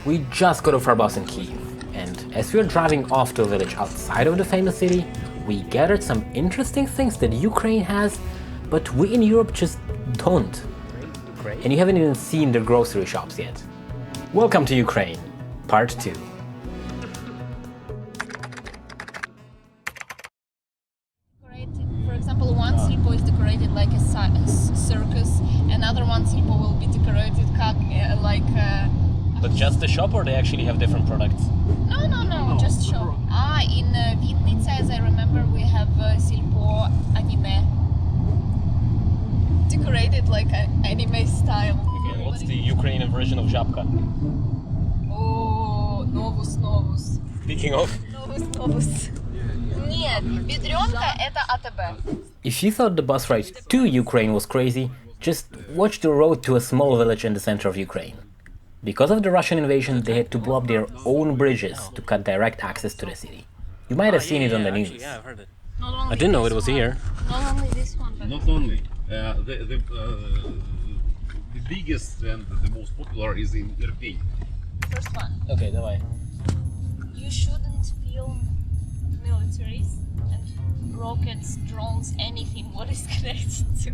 We just got off our bus in Kyiv, and as we were driving off to a village outside of the famous city, we gathered some interesting things that Ukraine has, but we in Europe just don't. And you haven't even seen their grocery shops yet. Welcome to Ukraine, Part 2. For example, one silpo is decorated like a circus, another one silpo will be decorated like... But just the shop, or they actually have different products? No, just shop. In Vinnytsia, as I remember, we have silpo anime. Decorated like an anime style. Okay, what's the Ukrainian version of Żabka? Oh, novus. Speaking of... Novus. Нет, Бедрёнка это АТБ. If you thought the bus ride to Ukraine was crazy, just watch the road to a small village in the center of Ukraine. Because of the Russian invasion, they had to blow up their own bridges to cut direct access to the city. You might have seen it on the news. Actually, yeah, I've heard it. I didn't know it was here. Not only this one, but... Not only. The biggest and the most popular is in Irpin. First one. Okay, давай. You shouldn't film militaries and rockets, drones, anything what is connected to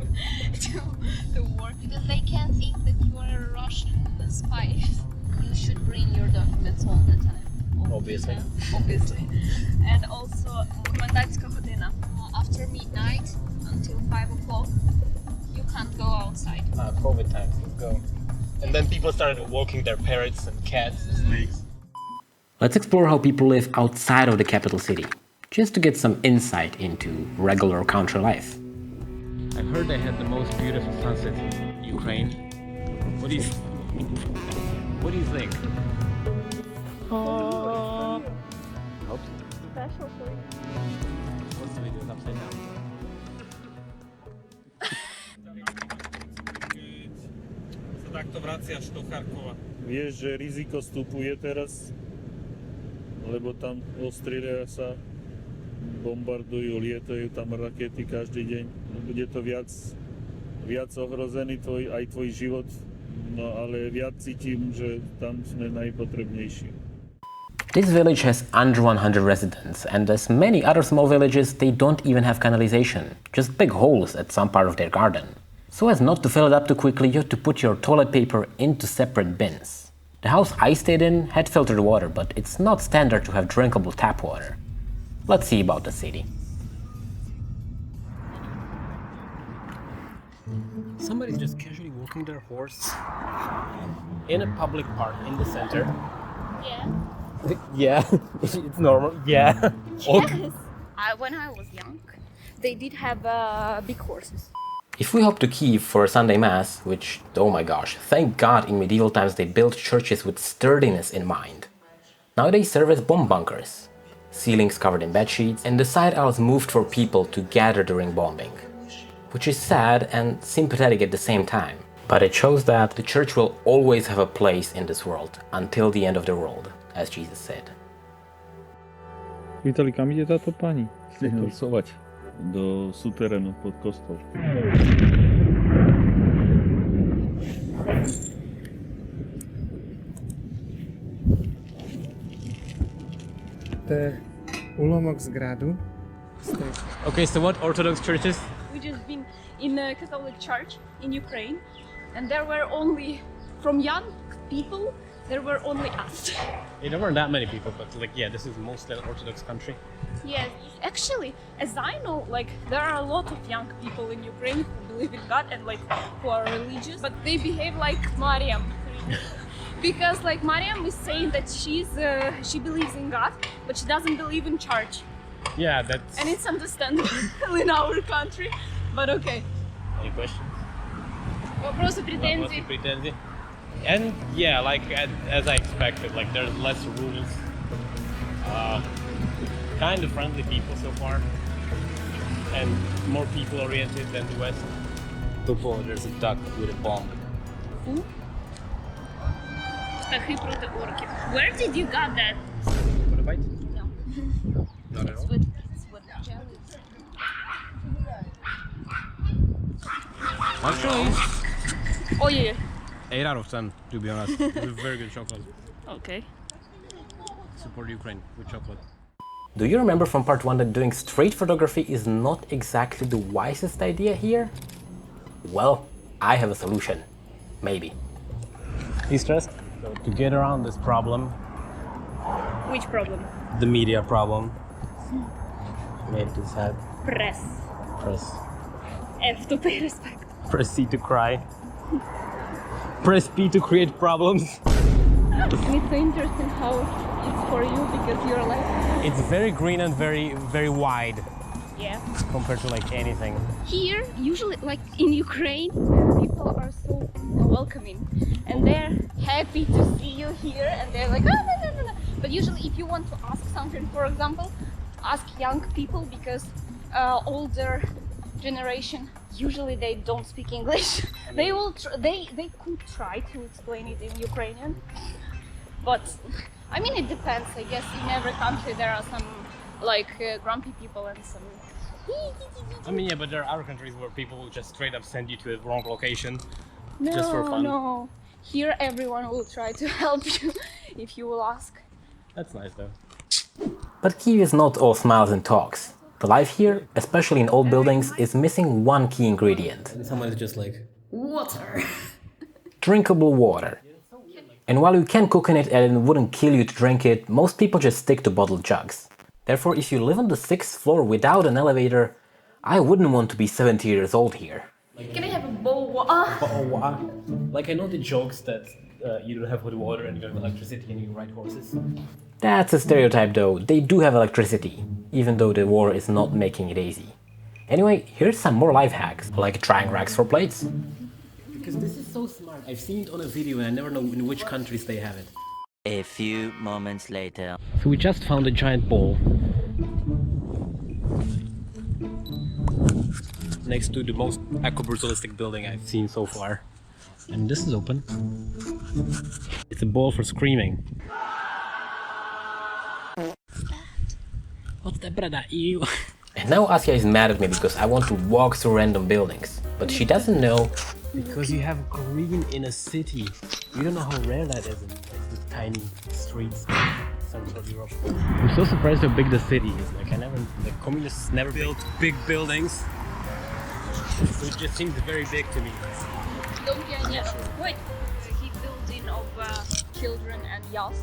the war, because they can think that you are a Russian spy. You should bring your documents all the time. Obviously. Obviously. And also, комендантська година. After midnight until 5 o'clock, you can't go outside. COVID times, let's go. And then people started walking their parrots and cats, snakes. Let's explore how people live outside of the capital city, just to get some insight into regular country life. I heard they had the most beautiful sunset in Ukraine. What do you think? Special for you. What's the video? It's upside down. Sa takto vraciaš do Charkova. Vieš, že riziko vstupuje teraz, lebo tam ostrieľajú sa, bombardujú, lietajú tam rakety každý deň. Bude to viac ohrozený aj tvoj život, no ale viac cítim, že tam sme najpotrebnejší. This village has under 100 residents, and as many other small villages, they don't even have canalization, just big holes at some part of their garden. So as not to fill it up too quickly, you have to put your toilet paper into separate bins. The house I stayed in had filtered water, but it's not standard to have drinkable tap water. Let's see about the city. Somebody's just casually walking their horse in a public park in the center. Yeah. Yeah, it's normal. Yeah. Yes. When I was young, they did have big horses. If we hop to Kyiv for a Sunday Mass, which, oh my gosh, thank God in medieval times they built churches with sturdiness in mind. Now they serve as bomb bunkers. Ceilings covered in bedsheets, and the side aisles moved for people to gather during bombing. Which is sad and sympathetic at the same time. But it shows that the church will always have a place in this world, until the end of the world, as Jesus said. Vítali, kam ide táto pani? Hlasovať. Do suterénu pod kostol. To je úlomok z gradu. Okay, so what Orthodox churches? We just been in a Catholic church in Ukraine, and there were only, from young people, there were only us. Yeah, there weren't that many people, but like, yeah, this is mostly an Orthodox country. Yes, actually, as I know, like there are a lot of young people in Ukraine who believe in God and like who are religious, but they behave like Mariam. Because like Mariam is saying that she believes in God, but she doesn't believe in church. Yeah, that's... And it's understandable in our country, but okay. Any questions? Вопросы, претензии. Претензии. And yeah, like as I expected, like there's less rules. Kind of friendly people so far, and more people oriented than the West. Tupo, there's a duck with a bomb. Who? Птахи проти орків. Where did you got that? Want a bite? No. Not at all. It's with jelly. Actually, Oh yeah. 8 out of 10, to be honest. It's a very good chocolate. Okay. Support Ukraine with chocolate. Do you remember from part 1 that doing street photography is not exactly the wisest idea here? Well, I have a solution. Maybe. You stressed? So to get around this problem, Which problem? the media problem, made this hat. Press. Press. F to pay respect. Press C to cry. Press P to create problems. It's so interesting how it's for you because you're like, It's very green and very wide yeah. compared to like anything. Here, usually, like in Ukraine, people are so welcoming and they're happy to see you here and they're like, oh, no. But usually if you want to ask something, for example, ask young people because older generation, usually they don't speak English. They will, they could try to explain it in Ukrainian, but I mean, it depends. I guess in every country there are some like grumpy people and some. I mean, yeah, but there are other countries where people will just straight up send you to the wrong location No, just for fun. no. Here, everyone will try to help you if you will ask. That's nice though. But Kyiv is not all smiles and talks. The life here, especially in old buildings, is missing one key ingredient. Someone is just like, Water. Drinkable water. And while you can cook in it and it wouldn't kill you to drink it, most people just stick to bottled jugs. Therefore, if you live on the 6th floor without an elevator, I wouldn't want to be 70 years old here. Can I have a bowl of water? like I know the jokes that you don't have hot water and you have electricity and you ride horses. That's a stereotype though, they do have electricity, even though the war is not making it easy. Anyway, here's some more life hacks, like drying racks for plates. Because this is so smart. I've seen it on a video and I never know in which countries they have it. A few moments later. So we just found a giant bowl next to the most eco-brutalistic building I've seen so far. And this is open. It's a bowl for screaming. What's that, brother? Ew. And now Asya is mad at me because I want to walk through random buildings. But she doesn't know. Because you have green in a city. You don't know how rare that is in the tiny streets of Central Europe. I'm so surprised how big the city is. Like the communists never built big buildings. So it just seems very big to me. Dom Pionera. Wait, he building of children and youth.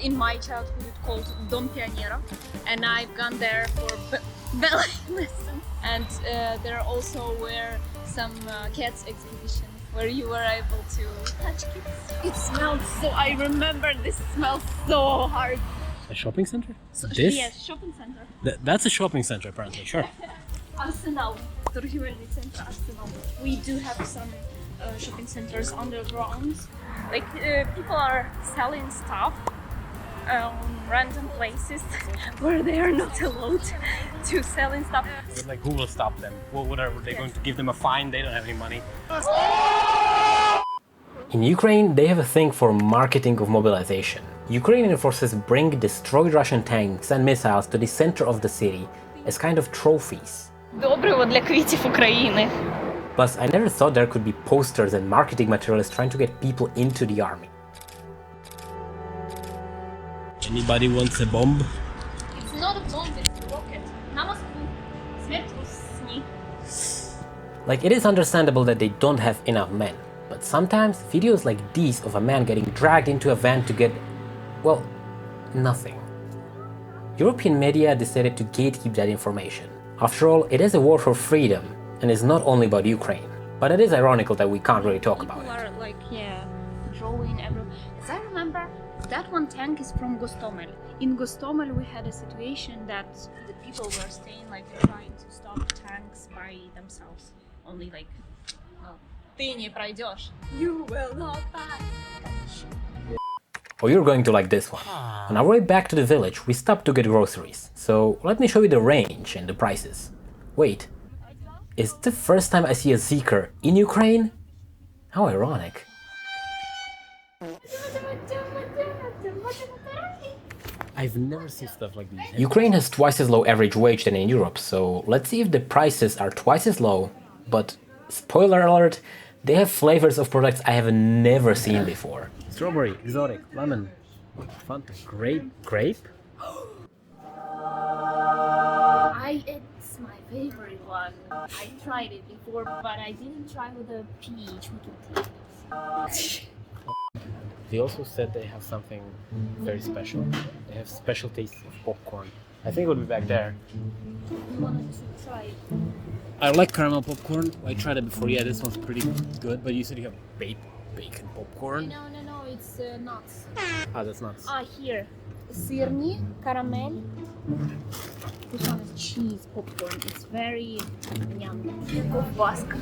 In my childhood, it's called Dom Pionera, and I've gone there for ballet lessons. And there also were some cats exhibition where you were able to touch kids. It smelled so. I remember this smell so hard. A shopping center? This? Yes, shopping center. That's a shopping center apparently, sure. Arsenal. Торгівельний центр Arsenal. We do have some shopping centers underground. Like people are selling stuff on random places where they are not allowed to selling stuff. But like who will stop them? What are they going to give them a fine? They don't have any money. In Ukraine, they have a thing for marketing of mobilization. Ukrainian forces bring destroyed Russian tanks and missiles to the center of the city as kind of trophies. Добриво для квітів України. Plus, I never thought there could be posters and marketing materials trying to get people into the army. Anybody wants a bomb? It's not a bomb, it's a rocket. На Москву. Смерть у сні. Like, it is understandable that they don't have enough men, but sometimes videos like these of a man getting dragged into a van to get, well, nothing. European media decided to gatekeep that information. After all, it is a war for freedom, and it's not only about Ukraine. But it is ironical that we can't really talk about People it. are like, yeah, drawing everywhere. As I remember, that one tank is from Gostomel. In Gostomel, we had a situation that the people were staying, like, trying to stop tanks by themselves. Only like, no, ты не пройдешь. You will not pass. Oh, you're going to like this one. On our way back to the village, we stopped to get groceries. So let me show you the range and the prices. Wait, is it the first time I see a Zeekr in Ukraine? How ironic. I've never seen stuff like this. Ukraine has twice as low average wage than in Europe, so let's see if the prices are twice as low, but spoiler alert, They have flavors of products I have never seen before. Strawberry, exotic, lemon, Fanta, grape. It's my favorite one. I tried it before, but I didn't try with the peach. We can taste it. They also said they have something very special. They have special taste of popcorn. I think it would be back there. I wanted to try it. I like caramel popcorn. I tried it before. Yeah, this one's pretty good. But you said you have bacon popcorn. No, it's nuts. Ah, that's nuts. Here. Syrni, caramel. This one is cheese popcorn. It's very yummy. Ковбаска.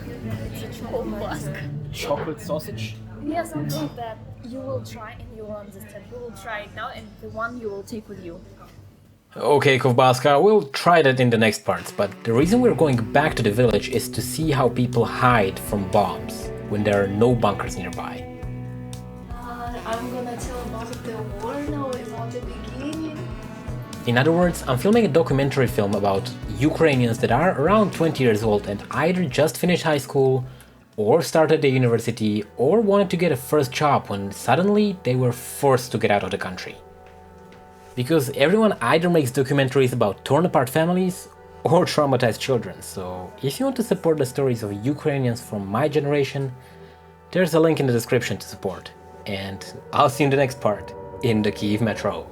It's a ковбаска. Chocolate sausage. Yeah, something that you will try and you will understand. You will try it now and the one you will take with you. Okay, Kovbaska, we'll try that in the next parts, but the reason we're going back to the village is to see how people hide from bombs when there are no bunkers nearby. I'm gonna tell about the war now, about the beginning. In other words, I'm filming a documentary film about Ukrainians that are around 20 years old and either just finished high school, or started the university, or wanted to get a first job when suddenly they were forced to get out of the country. Because everyone either makes documentaries about torn apart families or traumatized children, so if you want to support the stories of Ukrainians from my generation, there's a link in the description to support. And I'll see you in the next part, in the Kyiv metro.